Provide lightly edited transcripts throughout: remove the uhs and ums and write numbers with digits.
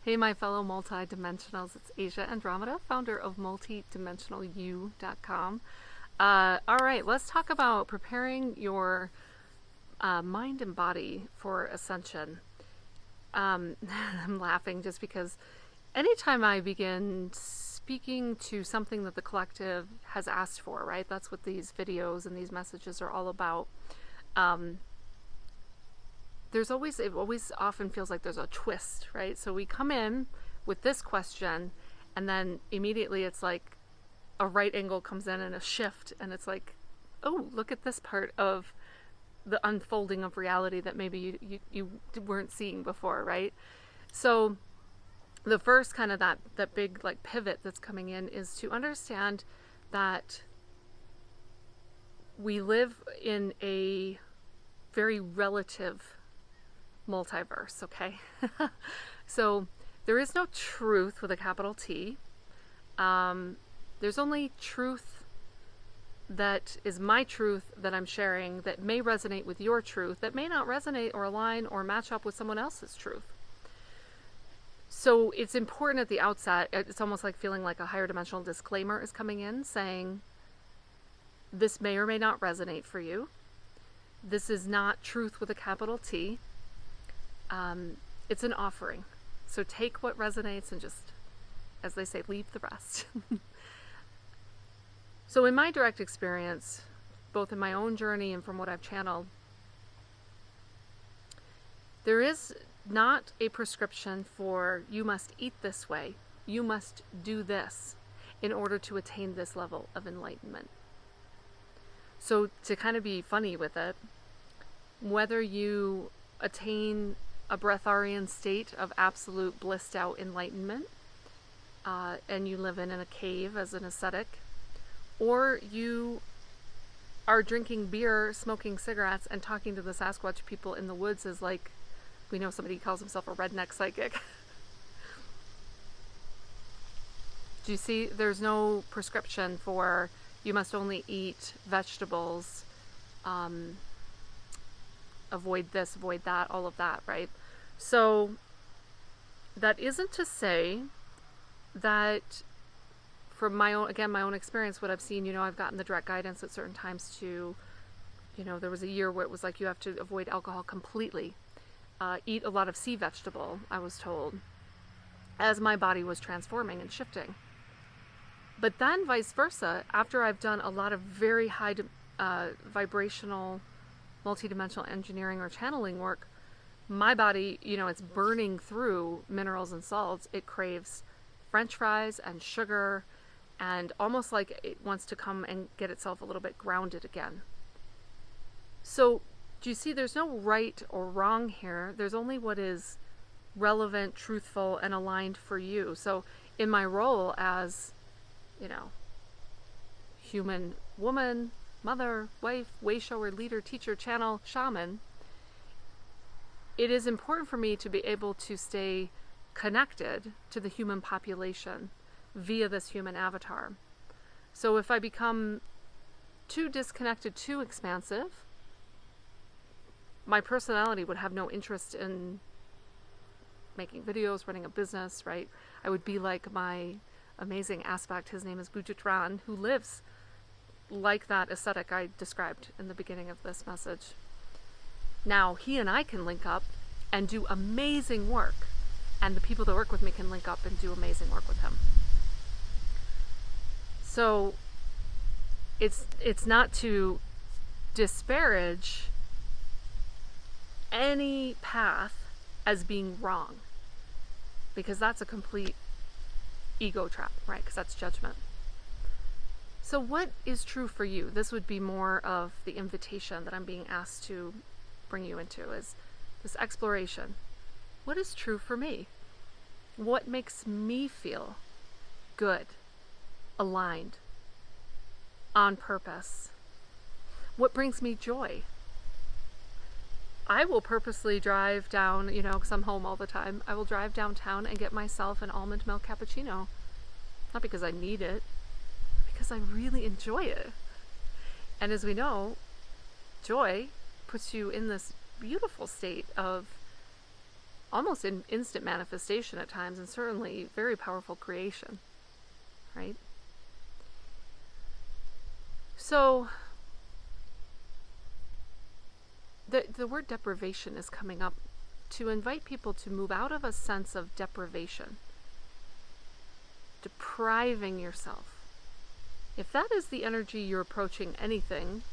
Hey, my fellow multidimensionals, it's Asia Andromeda, founder of multidimensionalu.com. All right, let's talk about preparing your mind and body for ascension. I'm laughing just because anytime I begin speaking to something that the collective has asked for, right? That's what these videos and these messages are all about. It always often feels like there's a twist, right? So we come in with this question, and then immediately it's like a right angle comes in and a shift, and it's like, oh, look at this part of the unfolding of reality that maybe you weren't seeing before, right? So the first kind of that big like pivot that's coming in is to understand that we live in a very relative multiverse, okay? So there is no truth with a capital T. There's only truth that is my truth that I'm sharing that may resonate with your truth, that may not resonate or align or match up with someone else's truth. So it's important at the outset, it's almost like feeling like a higher dimensional disclaimer is coming in saying, this may or may not resonate for you. This is not truth with a capital T. It's an offering. So take what resonates and just, as they say, leave the rest. So in my direct experience, both in my own journey and from what I've channeled, there is not a prescription for you must eat this way, you must do this in order to attain this level of enlightenment. So to kind of be funny with it, whether you attain a breatharian state of absolute blissed out enlightenment, and you live in a cave as an ascetic, or you are drinking beer, smoking cigarettes, and talking to the Sasquatch people in the woods as like, we know somebody calls himself a redneck psychic. Do you see? There's no prescription for you must only eat vegetables, avoid this, avoid that, all of that, right? So that isn't to say that from my own experience, what I've seen, I've gotten the direct guidance at certain times to, there was a year where it was like you have to avoid alcohol completely, eat a lot of sea vegetable, I was told, as my body was transforming and shifting. But then vice versa, after I've done a lot of very high vibrational multidimensional engineering or channeling work, my body, it's burning through minerals and salts. It craves French fries and sugar, and almost like it wants to come and get itself a little bit grounded again. So do you see, there's no right or wrong here. There's only what is relevant, truthful, and aligned for you. So in my role as, human woman, mother, wife, way shower, leader, teacher, channel, shaman, it is important for me to be able to stay connected to the human population via this human avatar. So if I become too disconnected, too expansive, my personality would have no interest in making videos, running a business, right? I would be like my amazing aspect, his name is Bujitran, who lives like that ascetic I described in the beginning of this message. Now, he and I can link up and do amazing work, and the people that work with me can link up and do amazing work with him. So it's not to disparage any path as being wrong, because that's a complete ego trap, right? Because that's judgment. So what is true for you? This would be more of the invitation that I'm being asked to bring you into, is this exploration. What is true for me? What makes me feel good, aligned, on purpose? What brings me joy? I will purposely drive down, because I'm home all the time, I will drive downtown and get myself an almond milk cappuccino. Not because I need it, because I really enjoy it. And as we know, joy puts you in this beautiful state of almost in instant manifestation at times, and certainly very powerful creation, right? So the word deprivation is coming up to invite people to move out of a sense of deprivation, depriving yourself. If that is the energy you're approaching anything,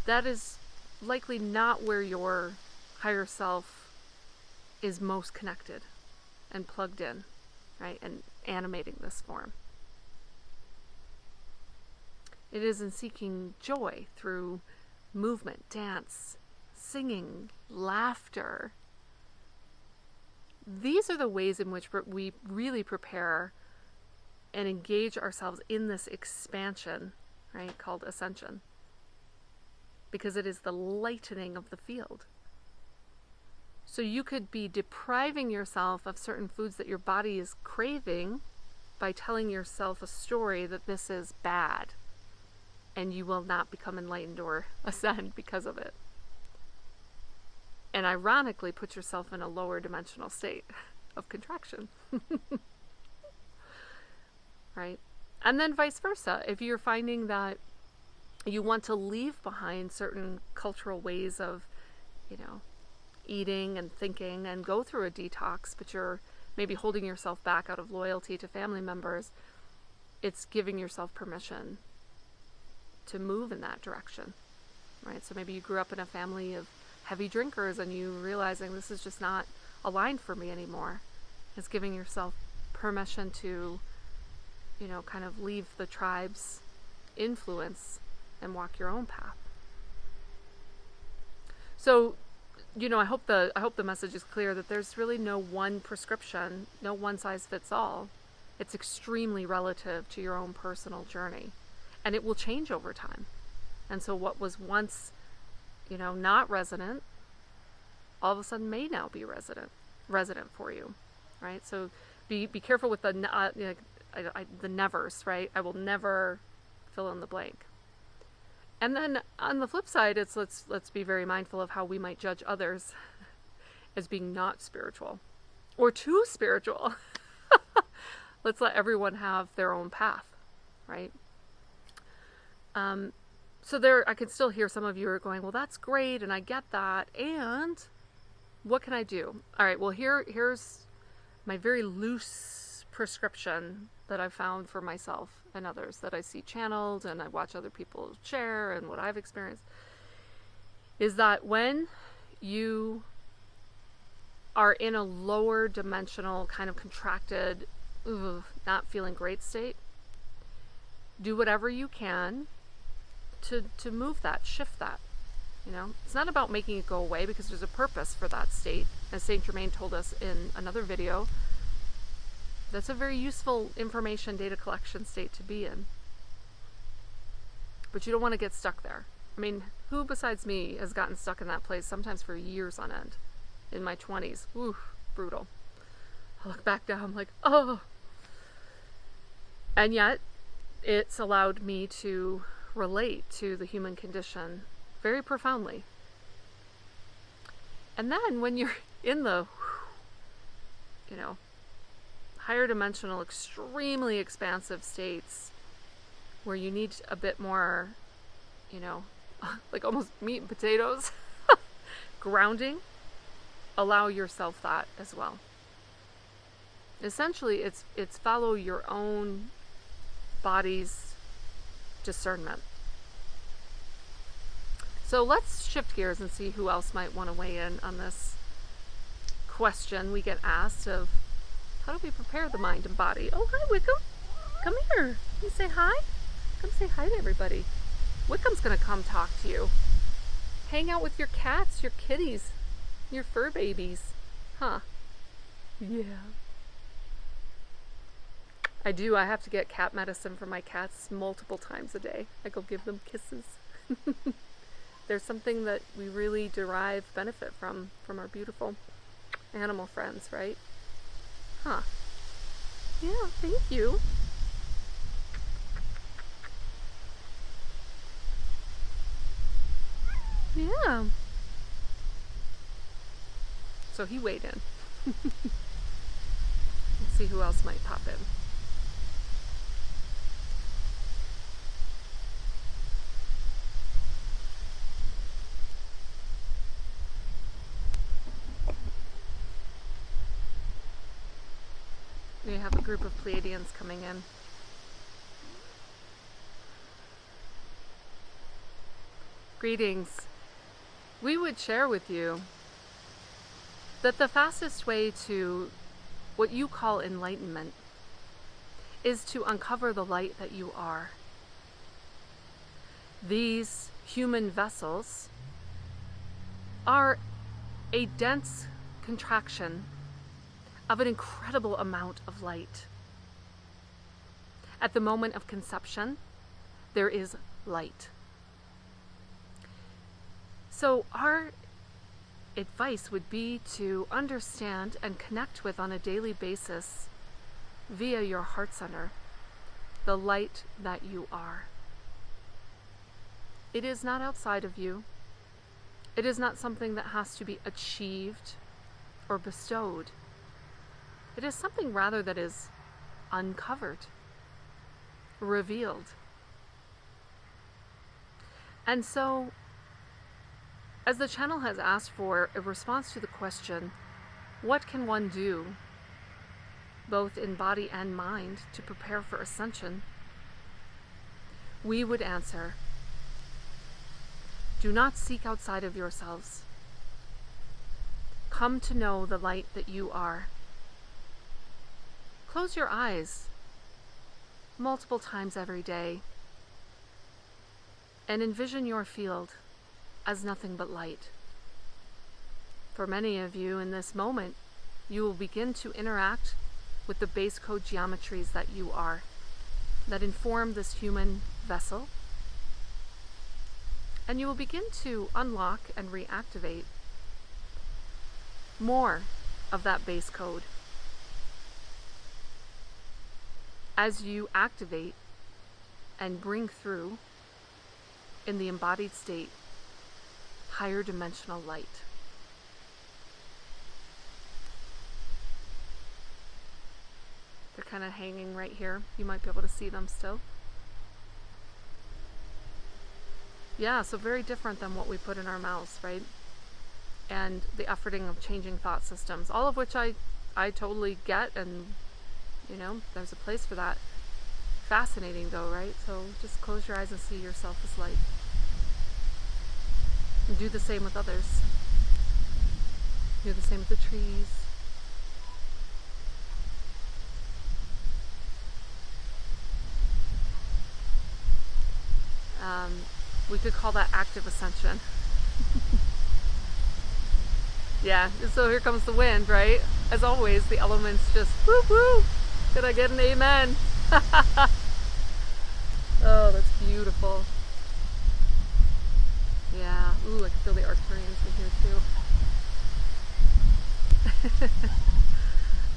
that is likely not where your higher self is most connected and plugged in, right? And animating this form. It is in seeking joy through movement, dance, singing, laughter. These are the ways in which we really prepare and engage ourselves in this expansion, right, called Ascension. Because it is the lightening of the field. So you could be depriving yourself of certain foods that your body is craving by telling yourself a story that this is bad, and you will not become enlightened or ascend because of it. And ironically put yourself in a lower dimensional state of contraction. Right? And then vice versa. If you're finding that you want to leave behind certain cultural ways of, eating and thinking and go through a detox, but you're maybe holding yourself back out of loyalty to family members, it's giving yourself permission to move in that direction, right? So maybe you grew up in a family of heavy drinkers and you realizing this is just not aligned for me anymore. It's giving yourself permission to, kind of leave the tribe's influence and walk your own path. So, I hope the message is clear that there's really no one prescription, no one size fits all. It's extremely relative to your own personal journey, and it will change over time. And so what was once, not resonant, all of a sudden may now be resident for you, right? So be careful with the nevers, right? I will never fill in the blank. And then on the flip side, it's let's be very mindful of how we might judge others as being not spiritual or too spiritual. Let's let everyone have their own path, right? So there, I can still hear some of you are going, well, that's great, and I get that, and what can I do? All right, well, here's my very loose prescription that I've found for myself and others that I see channeled and I watch other people share and what I've experienced, is that when you are in a lower dimensional kind of contracted, not feeling great state, do whatever you can to move that, shift that. It's not about making it go away, because there's a purpose for that state. As Saint Germain told us in another video, that's a very useful information data collection state to be in. But you don't want to get stuck there. I mean, who besides me has gotten stuck in that place, sometimes for years on end, in my 20s? Ooh, brutal. I look back now, I'm like, oh. And yet, it's allowed me to relate to the human condition very profoundly. And then when you're in the, higher dimensional, extremely expansive states where you need a bit more, like almost meat and potatoes, grounding, allow yourself that as well. Essentially, it's follow your own body's discernment. So let's shift gears and see who else might want to weigh in on this question we get asked of, how do we prepare the mind and body? Oh, hi, Wickham. Come here. Can you say hi? Come say hi to everybody. Wickham's going to come talk to you. Hang out with your cats, your kitties, your fur babies. Huh. Yeah. I do. I have to get cat medicine for my cats multiple times a day. I go give them kisses. There's something that we really derive benefit from our beautiful animal friends, right? Huh. Yeah, thank you. Yeah. So he weighed in. Let's see who else might pop in. We have a group of Pleiadians coming in. Greetings. We would share with you that the fastest way to what you call enlightenment is to uncover the light that you are. These human vessels are a dense contraction of an incredible amount of light. At the moment of conception, there is light. So our advice would be to understand and connect with on a daily basis via your heart center the light that you are. It is not outside of you. It is not something that has to be achieved or bestowed. It is something rather that is uncovered, revealed. And so, as the channel has asked for a response to the question, what can one do, both in body and mind, to prepare for ascension? We would answer, do not seek outside of yourselves. Come to know the light that you are. Close your eyes multiple times every day and envision your field as nothing but light. For many of you in this moment, you will begin to interact with the base code geometries that you are, that inform this human vessel, and you will begin to unlock and reactivate more of that base code. As you activate and bring through, in the embodied state, higher dimensional light. They're kind of hanging right here. You might be able to see them still. Yeah, so very different than what we put in our mouths, right? And the efforting of changing thought systems, all of which I totally get, and there's a place for that. Fascinating though, right? So just close your eyes and see yourself as light. And do the same with others. Do the same with the trees. We could call that active ascension. Yeah, so here comes the wind, right? As always, the elements just woo woo. Could I get an amen? Oh, that's beautiful. Yeah. Ooh, I can feel the Arcturians in here too.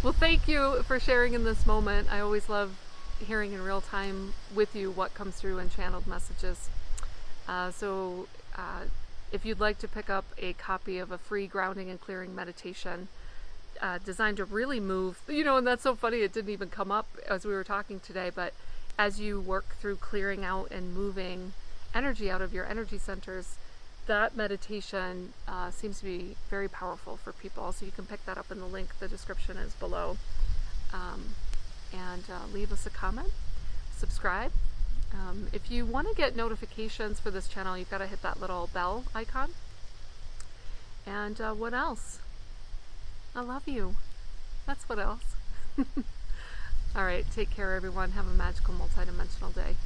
Well, thank you for sharing in this moment. I always love hearing in real time with you what comes through in channeled messages. So if you'd like to pick up a copy of a free grounding and clearing meditation designed to really move, and that's so funny, it didn't even come up as we were talking today, but as you work through clearing out and moving energy out of your energy centers, that meditation seems to be very powerful for people. So you can pick that up in the link. The description is below. And leave us a comment, subscribe. If you want to get notifications for this channel, you've got to hit that little bell icon. And what else? I love you. That's what else. All right, take care, everyone. Have a magical multidimensional day.